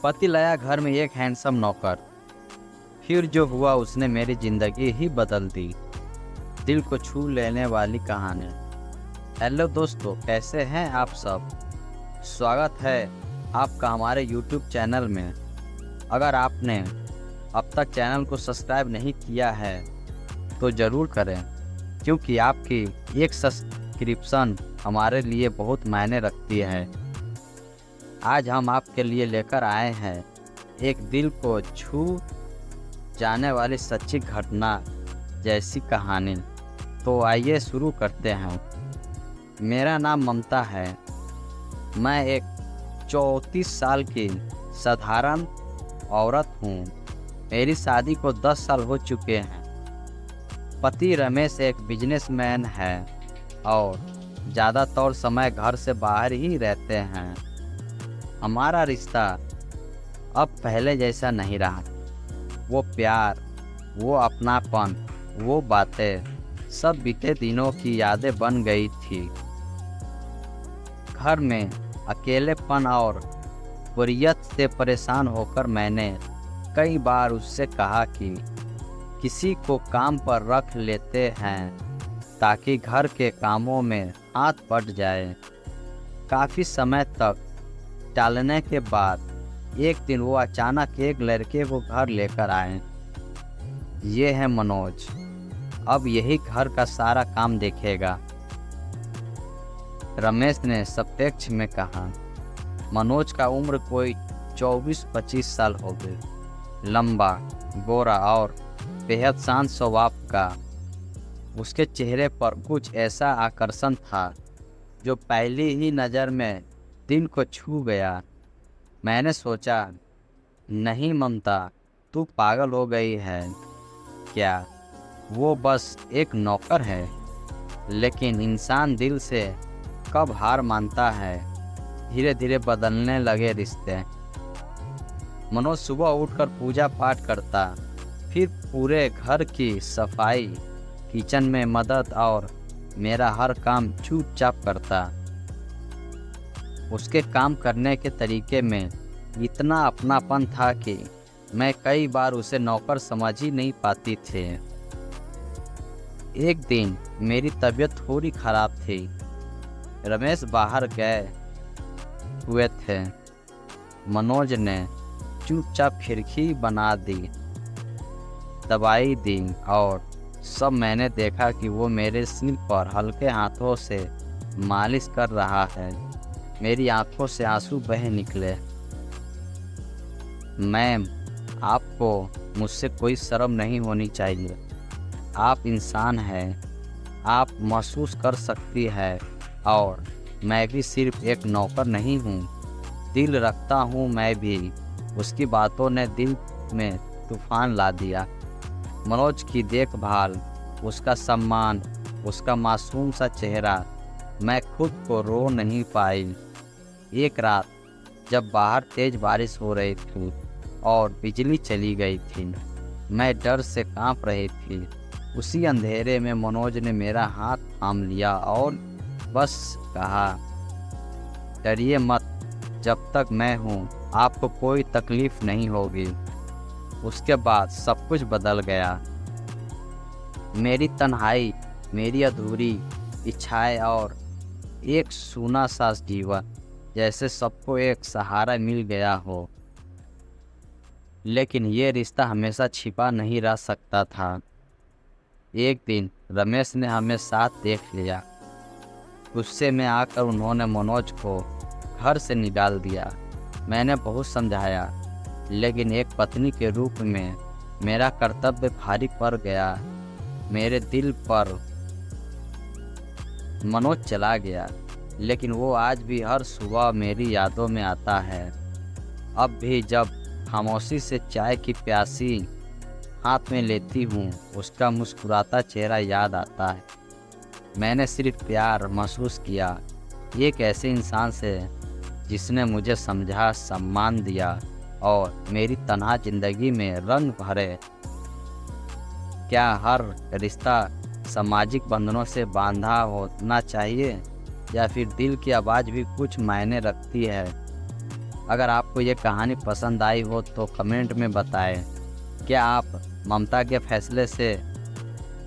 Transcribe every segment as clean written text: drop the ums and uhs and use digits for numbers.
पति लाया घर में एक हैंडसम नौकर। फिर जो हुआ उसने मेरी जिंदगी ही बदल दी। दिल को छू लेने वाली कहानी। हेलो दोस्तों, कैसे हैं आप सब। स्वागत है आपका हमारे YouTube चैनल में। अगर आपने अब तक चैनल को सब्सक्राइब नहीं किया है तो ज़रूर करें, क्योंकि आपकी एक सब्सक्रिप्शन हमारे लिए बहुत मायने रखती है। आज हम आपके लिए लेकर आए हैं एक दिल को छू जाने वाली सच्ची घटना जैसी कहानी। तो आइए शुरू करते हैं। मेरा नाम ममता है। मैं एक 34 साल की साधारण औरत हूँ। मेरी शादी को 10 साल हो चुके हैं। पति रमेश एक बिजनेसमैन है और ज़्यादातर समय घर से बाहर ही रहते हैं। हमारा रिश्ता अब पहले जैसा नहीं रहा। वो प्यार, वो अपनापन, वो बातें सब बीते दिनों की यादें बन गई थी। घर में अकेलेपन और बोरियत से परेशान होकर मैंने कई बार उससे कहा कि किसी को काम पर रख लेते हैं ताकि घर के कामों में हाथ बट जाए। काफ़ी समय तक टालने के बाद एक दिन वो अचानक एक लड़के को घर लेकर आए। ये है मनोज, अब यही घर का सारा काम देखेगा, रमेश ने सापेक्ष में कहा। मनोज का उम्र कोई 24-25 साल हो गई। लंबा, गोरा और बेहद शांत स्वभाव का। उसके चेहरे पर कुछ ऐसा आकर्षण था जो पहली ही नज़र में दिल को छू गया। मैंने सोचा, नहीं ममता, तू पागल हो गई है क्या? वो बस एक नौकर है। लेकिन इंसान दिल से कब हार मानता है। धीरे धीरे बदलने लगे रिश्ते। मनोज सुबह उठकर पूजा पाठ करता, फिर पूरे घर की सफाई, किचन में मदद और मेरा हर काम चुपचाप करता। उसके काम करने के तरीके में इतना अपनापन था कि मैं कई बार उसे नौकर समझ ही नहीं पाती थी। एक दिन मेरी तबीयत थोड़ी खराब थी। रमेश बाहर गए हुए थे। मनोज ने चुपचाप खिड़की बना दी, दवाई दी और सब मैंने देखा कि वो मेरे सिर पर हल्के हाथों से मालिश कर रहा है। मेरी आंखों से आंसू बह निकले। मैम, आपको मुझसे कोई शर्म नहीं होनी चाहिए। आप इंसान हैं, आप महसूस कर सकती है। और मैं भी सिर्फ एक नौकर नहीं हूँ, दिल रखता हूँ मैं भी। उसकी बातों ने दिल में तूफान ला दिया। मनोज की देखभाल, उसका सम्मान, उसका मासूम सा चेहरा, मैं खुद को रो नहीं पाई। एक रात जब बाहर तेज बारिश हो रही थी और बिजली चली गई थी, मैं डर से कांप रही थी। उसी अंधेरे में मनोज ने मेरा हाथ थाम लिया और बस कहा, डरिए मत, जब तक मैं हूँ आपको कोई तकलीफ नहीं होगी। उसके बाद सब कुछ बदल गया। मेरी तन्हाई, मेरी अधूरी इच्छाएं और एक सूना सा जीवन, जैसे सबको एक सहारा मिल गया हो। लेकिन ये रिश्ता हमेशा छिपा नहीं रह सकता था। एक दिन रमेश ने हमें साथ देख लिया। गुस्से में आकर उन्होंने मनोज को घर से निकाल दिया। मैंने बहुत समझाया, लेकिन एक पत्नी के रूप में मेरा कर्तव्य भारी पड़ गया। मेरे दिल पर मनोज चला गया, लेकिन वो आज भी हर सुबह मेरी यादों में आता है। अब भी जब खामोशी से चाय की प्यासी हाथ में लेती हूँ, उसका मुस्कुराता चेहरा याद आता है। मैंने सिर्फ प्यार महसूस किया, एक ऐसे इंसान से जिसने मुझे समझा, सम्मान दिया और मेरी तन्हा जिंदगी में रंग भरे। क्या हर रिश्ता सामाजिक बंधनों से बांधा होना चाहिए, या फिर दिल की आवाज़ भी कुछ मायने रखती है? अगर आपको ये कहानी पसंद आई हो तो कमेंट में बताएं। क्या आप ममता के फैसले से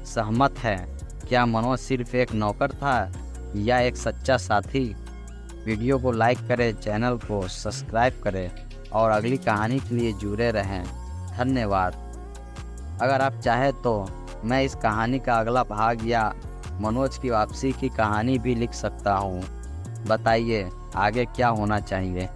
सहमत हैं? क्या मनोज सिर्फ एक नौकर था या एक सच्चा साथी? वीडियो को लाइक करें, चैनल को सब्सक्राइब करें और अगली कहानी के लिए जुड़े रहें। धन्यवाद। अगर आप चाहें तो मैं इस कहानी का अगला भाग या मनोज की वापसी की कहानी भी लिख सकता हूँ। बताइए आगे क्या होना चाहिए।